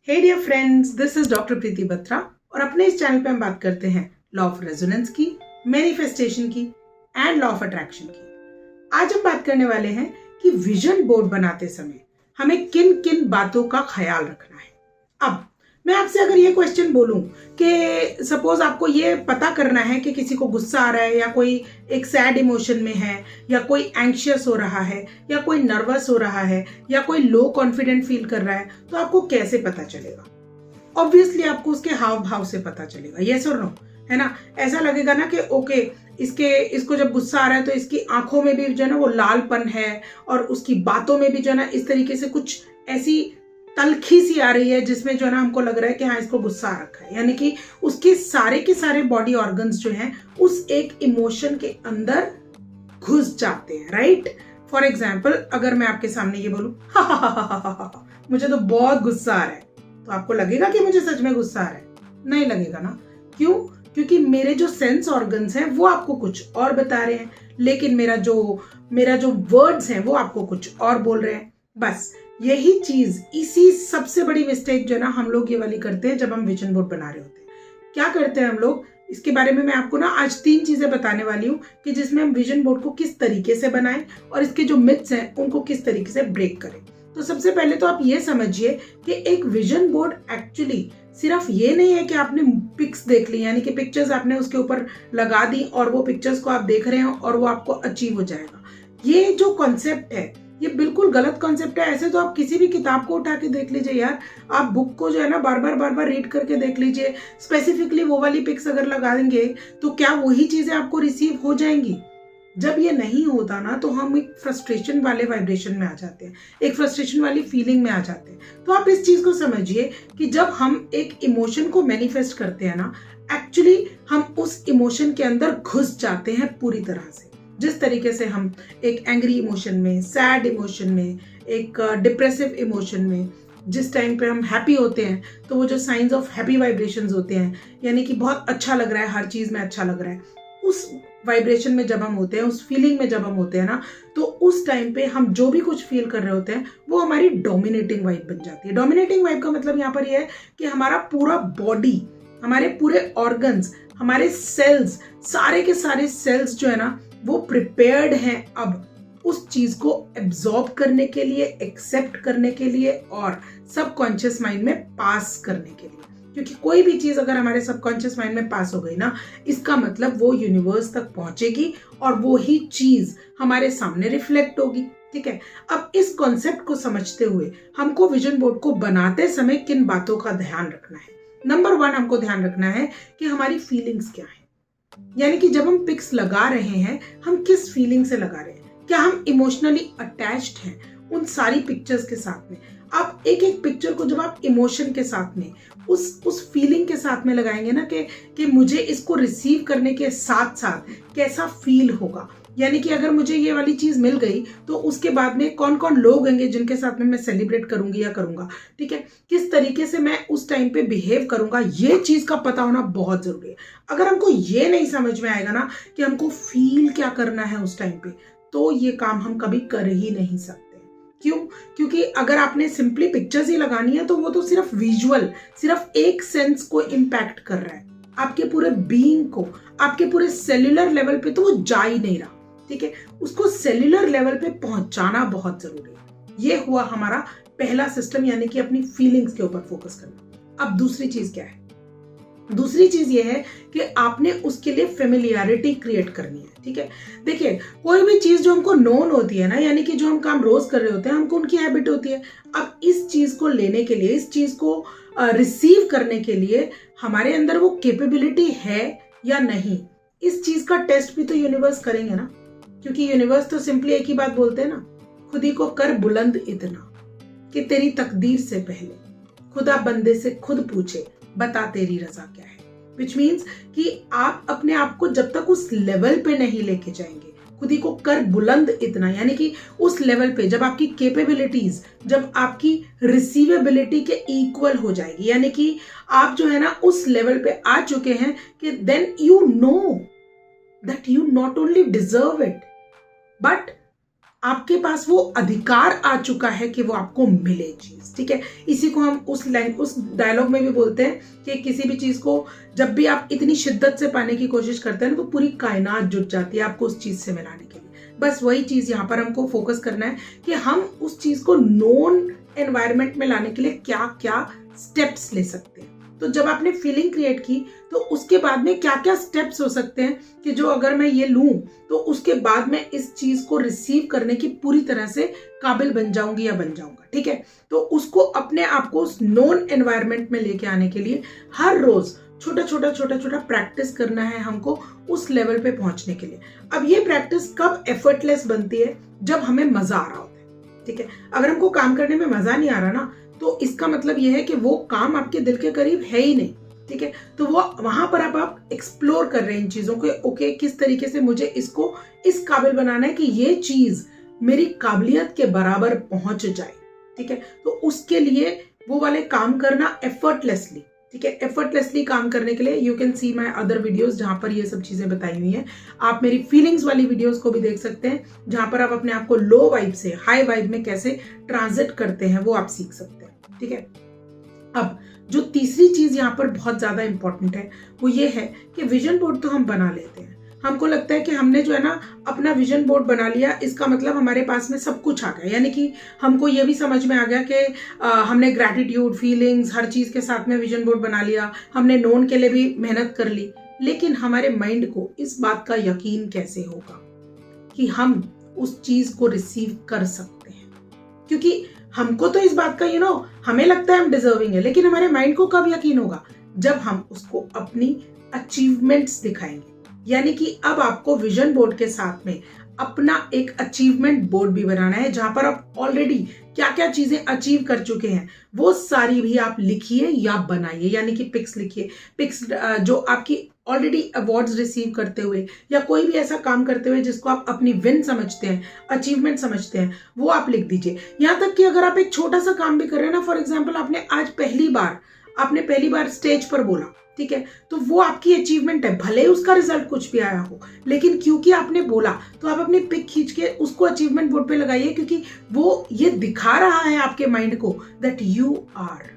Hey dear friends, this is doctor Preeti Batra और अपने इस चैनल पे हम बात करते हैं लॉ ऑफ रेजोनेंस की, मैनिफेस्टेशन की एंड लॉ ऑफ अट्रैक्शन की। आज हम बात करने वाले हैं कि विजन बोर्ड बनाते समय हमें किन किन बातों का ख्याल रखना है। अब मैं आपसे अगर ये क्वेश्चन बोलूं कि सपोज आपको ये पता करना है कि किसी को गुस्सा आ रहा है या कोई एक सैड इमोशन में है या कोई एंग्शियस हो रहा है या कोई नर्वस हो रहा है या कोई लो कॉन्फिडेंट फील कर रहा है, तो आपको कैसे पता चलेगा? ऑब्वियसली आपको उसके हाव भाव से पता चलेगा, यस और नो, है ना। ऐसा लगेगा ना कि ओके, इसको जब गुस्सा आ रहा है तो इसकी आंखों में भी जो है ना वो लालपन है और उसकी बातों में भी जो है ना इस तरीके से कुछ ऐसी तलखी सी आ रही है जिसमें जो है ना हमको लग रहा है कि हाँ इसको गुस्सा आ रखा है। यानी कि उसके सारे के सारे बॉडी ऑर्गन्स जो हैं उस एक इमोशन के अंदर घुस जाते हैं, राइट। फॉर एग्जाम्पल, अगर मैं आपके सामने ये बोलूं मुझे तो बहुत गुस्सा आ रहा है, तो आपको लगेगा कि मुझे सच में गुस्सा आ रहा है? नहीं लगेगा ना। क्यों? क्योंकि मेरे जो सेंस ऑर्गन्स हैं वो आपको कुछ और बता रहे हैं, लेकिन मेरा जो वर्ड्स हैं वो आपको कुछ और बोल रहे हैं। बस यही चीज, इसी सबसे बड़ी मिस्टेक जो है ना हम लोग ये वाली करते हैं जब हम विजन बोर्ड बना रहे होते हैं। क्या करते हैं हम लोग, इसके बारे में मैं आपको ना आज 3 चीजें बताने वाली हूँ कि जिसमें हम विजन बोर्ड को किस तरीके से बनाएं और इसके जो मिथ्स हैं उनको किस तरीके से ब्रेक करें। तो सबसे पहले तो आप ये समझिए कि एक विजन बोर्ड एक्चुअली सिर्फ ये नहीं है कि आपने पिक्स देख ली, यानी कि पिक्चर्स आपने उसके ऊपर लगा दी और वो पिक्चर्स को आप देख रहे हैं और वो आपको अचीव हो जाएगा। ये जो कॉन्सेप्ट है ये बिल्कुल गलत कॉन्सेप्ट है। ऐसे तो आप किसी भी किताब को उठा के देख लीजिए यार, आप बुक को जो है ना बार बार रीड करके देख लीजिए, स्पेसिफिकली वो वाली पिक्स अगर लगा देंगे तो क्या वही चीजें आपको रिसीव हो जाएंगी? जब ये नहीं होता ना तो हम एक फ्रस्ट्रेशन वाले वाइब्रेशन में आ जाते हैं, एक फ्रस्ट्रेशन वाली फीलिंग में आ जाते हैं। तो आप इस चीज को समझिए कि जब हम एक इमोशन को मैनिफेस्ट करते हैं ना, एक्चुअली हम उस इमोशन के अंदर घुस जाते हैं पूरी तरह से। जिस तरीके से हम एक एंग्री इमोशन में, सैड इमोशन में, एक डिप्रेसिव इमोशन में, जिस टाइम पे हम हैप्पी होते हैं तो वो जो साइंस ऑफ हैप्पी वाइब्रेशंस होते हैं, यानी कि बहुत अच्छा लग रहा है, हर चीज में अच्छा लग रहा है, उस वाइब्रेशन में जब हम होते हैं, उस फीलिंग में जब हम होते हैं ना, तो उस टाइम पे हम जो भी कुछ फील कर रहे होते हैं वो हमारी डोमिनेटिंग वाइब बन जाती है। डोमिनेटिंग वाइब का मतलब यहाँ पर यह है कि हमारा पूरा बॉडी, हमारे पूरे ऑर्गन्स, हमारे सेल्स, सारे के सारे सेल्स जो है ना वो प्रिपेयर्ड हैं अब उस चीज को एब्जॉर्ब करने के लिए, एक्सेप्ट करने के लिए और सबकॉन्शियस माइंड में पास करने के लिए। क्योंकि कोई भी चीज अगर हमारे सबकॉन्शियस माइंड में पास हो गई ना, इसका मतलब वो यूनिवर्स तक पहुंचेगी और वो ही चीज हमारे सामने रिफ्लेक्ट होगी। ठीक है, अब इस कॉन्सेप्ट को समझते हुए हमको विजन बोर्ड को बनाते समय किन बातों का ध्यान रखना है। नंबर 1 हमको ध्यान रखना है कि हमारी फीलिंग्स क्या है। यानी कि जब हम पिक्स लगा रहे हैं, हम किस फीलिंग से लगा रहे हैं? क्या हम इमोशनली अटैच्ड हैं उन सारी पिक्चर्स के साथ में? आप एक एक पिक्चर को जब आप इमोशन के साथ में, उस फीलिंग के साथ में लगाएंगे ना कि मुझे इसको रिसीव करने के साथ साथ कैसा फील होगा। यानी कि अगर मुझे ये वाली चीज मिल गई तो उसके बाद में कौन कौन लोग होंगे जिनके साथ में मैं सेलिब्रेट करूंगी या करूंगा, ठीक है, किस तरीके से मैं उस टाइम पे बिहेव करूंगा, ये चीज का पता होना बहुत जरूरी है। अगर हमको ये नहीं समझ में आएगा ना कि हमको फील क्या करना है उस टाइम पे, तो ये काम हम कभी कर ही नहीं सकते। क्यों? क्योंकि अगर आपने सिंपली पिक्चर्स ही लगानी है तो वो तो सिर्फ विजुअल, सिर्फ एक सेंस को इम्पैक्ट कर रहा है, आपके पूरे बीइंग को, आपके पूरे सेल्यूलर लेवल पे तो वो जा ही नहीं रहा। ठीक है, उसको सेल्यूलर लेवल पे पहुंचाना बहुत जरूरी है। ये हुआ हमारा पहला सिस्टम, यानी कि अपनी फीलिंग्स के ऊपर फोकस करना। अब दूसरी चीज क्या है? दूसरी चीज ये है कि आपने उसके लिए फेमिलियरिटी क्रिएट करनी है। ठीक है, देखिए कोई भी चीज जो हमको नोन होती है ना, यानी कि जो हम काम रोज कर रहे होते हैं, हमको उनकी हैबिट होती है। अब इस चीज को लेने के लिए, इस चीज को रिसीव करने के लिए हमारे अंदर वो कैपेबिलिटी है या नहीं, इस चीज का टेस्ट भी तो यूनिवर्स करेंगे ना। क्योंकि यूनिवर्स तो सिंपली एक ही बात बोलते हैं ना, खुद ही को कर बुलंद इतना कि तेरी तकदीर से पहले खुदा बंदे से खुद पूछे बता तेरी रजा क्या है। विच मीन्स कि आप अपने आप को जब तक उस लेवल पे नहीं लेके जाएंगे, खुद ही को कर बुलंद इतना, यानी कि उस लेवल पे जब आपकी कैपेबिलिटीज, जब आपकी रिसीवेबिलिटी के इक्वल हो जाएगी, यानी कि आप जो है ना उस लेवल पे आ चुके हैं कि then you know that you not only deserve it but आपके पास वो अधिकार आ चुका है कि वो आपको मिले चीज, ठीक है। इसी को हम उस डायलॉग में भी बोलते हैं कि किसी भी चीज को जब भी आप इतनी शिद्दत से पाने की कोशिश करते हैं तो पूरी कायनात जुट जाती है आपको उस चीज से मिलाने के लिए। बस वही चीज यहाँ पर हमको फोकस करना है कि हम उस चीज को नॉन एनवायरमेंट में लाने के लिए क्या क्या स्टेप्स ले सकते हैं। तो जब आपने फीलिंग क्रिएट की तो उसके बाद में क्या क्या स्टेप्स हो सकते हैं कि जो अगर मैं ये लूं तो उसके बाद में इस चीज को रिसीव करने की पूरी तरह से काबिल बन जाऊंगी या बन जाऊंगा, ठीक है। तो उसको अपने आप को उस नॉन एनवायरनमेंट में लेके आने के लिए हर रोज छोटा छोटा प्रैक्टिस करना है हमको उस लेवल पे पहुंचने के लिए। अब ये प्रैक्टिस कब एफर्टलेस बनती है? जब हमें मजा आ रहा होता है, ठीक है। अगर हमको काम करने में मजा नहीं आ रहा ना, तो इसका मतलब यह है कि वो काम आपके दिल के करीब है ही नहीं, ठीक है। तो वो वहां पर आप एक्सप्लोर कर रहे हैं इन चीजों को, ओके किस तरीके से मुझे इसको इस काबिल बनाना है कि ये चीज मेरी काबिलियत के बराबर पहुंच जाए, ठीक है। तो उसके लिए वो वाले काम करना एफर्टलेसली, ठीक है। एफर्टलेसली काम करने के लिए you can see my other videos जहां पर ये सब चीजें बताई हुई हैं। आप मेरी फीलिंग्स वाली वीडियोस को भी देख सकते हैं जहां पर आप अपने आप को लो वाइब से हाई वाइब में कैसे ट्रांजिट करते हैं वो आप सीख सकते हैं, ठीक है। अब जो तीसरी चीज यहाँ पर बहुत ज्यादा इंपॉर्टेंट है वो ये है कि विजन बोर्ड तो हम बना लेते हैं, हमको लगता है कि हमने जो है ना अपना विजन बोर्ड बना लिया, इसका मतलब हमारे पास में सब कुछ आ गया, यानी कि हमको ये भी समझ में आ गया कि हमने ग्रैटिट्यूड फीलिंग्स हर चीज के साथ में विजन बोर्ड बना लिया, हमने नोन के लिए भी मेहनत कर ली। लेकिन हमारे माइंड को इस बात का यकीन कैसे होगा कि हम उस चीज को रिसीव कर सकते हैं? क्योंकि हमको तो इस बात का हमें लगता है हम डिजर्विंग है, लेकिन हमारे माइंड को कब यकीन होगा? जब हम उसको अपनी अचीवमेंट्स दिखाएंगे। यानी कि अब आपको विजन बोर्ड के साथ में अपना एक अचीवमेंट बोर्ड भी बनाना है जहां पर आप ऑलरेडी क्या क्या चीजें अचीव कर चुके हैं वो सारी भी आप लिखिए या बनाइए, यानी कि पिक्स लिखिए। पिक्स जो आपकी ऑलरेडी अवार्ड्स रिसीव करते हुए या कोई भी ऐसा काम करते हुए जिसको आप अपनी विन समझते हैं, अचीवमेंट समझते हैं, वो आप लिख दीजिए। यहां तक कि अगर आप एक छोटा सा काम भी कर रहे हैं ना, फॉर एग्जाम्पल आपने आज पहली बार स्टेज पर बोला, ठीक है, तो वो आपकी अचीवमेंट है। भले उसका रिजल्ट कुछ भी आया हो, लेकिन क्योंकि आपने बोला तो आप अपनी पिक खींच के उसको अचीवमेंट बोर्ड पे लगाइए, क्योंकि वो ये दिखा रहा है आपके माइंड को that you are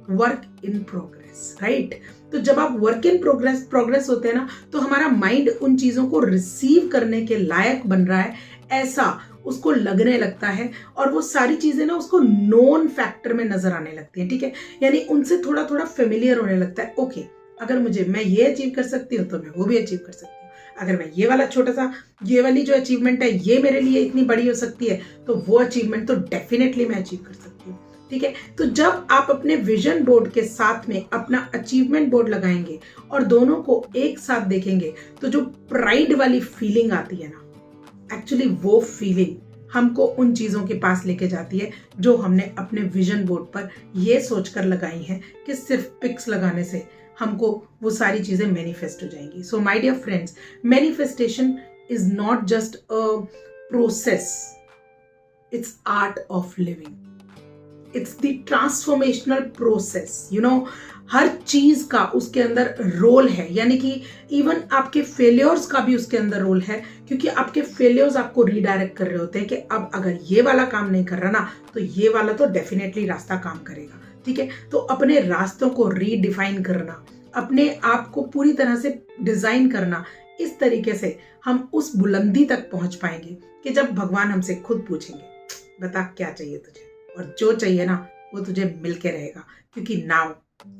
work in progress, right. तो जब आप वर्क इन प्रोग्रेस होते हैं ना, तो हमारा माइंड उन चीजों को रिसीव करने के लायक बन रहा है, ऐसा उसको लगने लगता है, और वो सारी चीजें ना उसको नॉन फैक्टर में नजर आने लगती हैं, ठीक है। यानी उनसे थोड़ा थोड़ा फेमिलियर होने लगता है। ओके, अगर मैं ये अचीव कर सकती हूँ तो मैं वो भी अचीव कर सकती हूँ। अगर मैं ये वाली जो अचीवमेंट है ये मेरे लिए इतनी बड़ी हो सकती है, तो वो अचीवमेंट तो डेफिनेटली मैं अचीव कर सकती हूँ, ठीक है। तो जब आप अपने विजन बोर्ड के साथ में अपना अचीवमेंट बोर्ड लगाएंगे और दोनों को एक साथ देखेंगे, तो जो प्राइड वाली फीलिंग आती है ना, एक्चुअली वो फीलिंग हमको उन चीजों के पास लेके जाती है जो हमने अपने विजन बोर्ड पर ये सोचकर लगाई हैं कि सिर्फ पिक्स लगाने से हमको वो सारी चीजें मैनिफेस्ट हो जाएंगी। So my dear friends, manifestation is not just a process, it's art of living, it's the transformational process. हर चीज का उसके अंदर रोल है, यानी कि इवन आपके फेलियर्स का भी उसके अंदर रोल है, क्योंकि आपके फेलियर्स आपको रीडायरेक्ट कर रहे होते हैं कि अब अगर ये वाला काम नहीं कर रहा ना, तो ये वाला तो डेफिनेटली रास्ता काम करेगा, ठीक है। तो अपने रास्तों को रीडिफाइन करना, अपने आप को पूरी तरह से डिजाइन करना, इस तरीके से हम उस बुलंदी तक पहुंच पाएंगे कि जब भगवान हमसे खुद पूछेंगे बता क्या चाहिए तुझे, और जो चाहिए ना वो तुझे मिलके रहेगा, क्योंकि now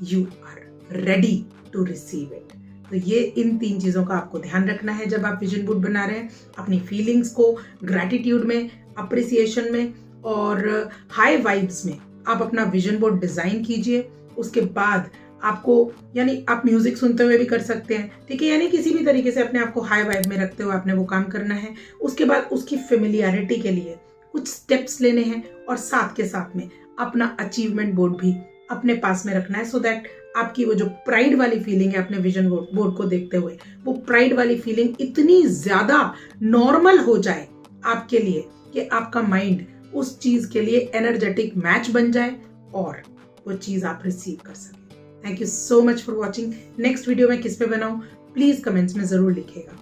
you are ready to receive it. तो ये इन 3 चीजों का आपको ध्यान रखना है जब आप विजन बोर्ड बना रहे हैं। अपनी फीलिंग्स को ग्रैटिट्यूड में, अप्रिसिएशन में और हाई वाइब्स में आप अपना विजन बोर्ड डिजाइन कीजिए। उसके बाद आपको, यानी आप म्यूजिक सुनते हुए भी कर सकते हैं, ठीक है, यानी किसी भी तरीके से अपने आप को हाई वाइब में रखते हुए आपने वो काम करना है। उसके बाद उसकी फेमिलियरिटी के लिए कुछ स्टेप्स लेने हैं, और साथ के साथ में अपना अचीवमेंट बोर्ड भी अपने पास में रखना है, सो दैट आपकी वो जो प्राइड वाली फीलिंग है अपने विजन बोर्ड को देखते हुए, वो प्राइड वाली फीलिंग इतनी ज्यादा नॉर्मल हो जाए आपके लिए कि आपका माइंड उस चीज के लिए एनर्जेटिक मैच बन जाए और वो चीज आप रिसीव कर सके। Thank you so much for watching. Next video मैं किस पे बनाऊं प्लीज कमेंट्स में जरूर लिखिएगा।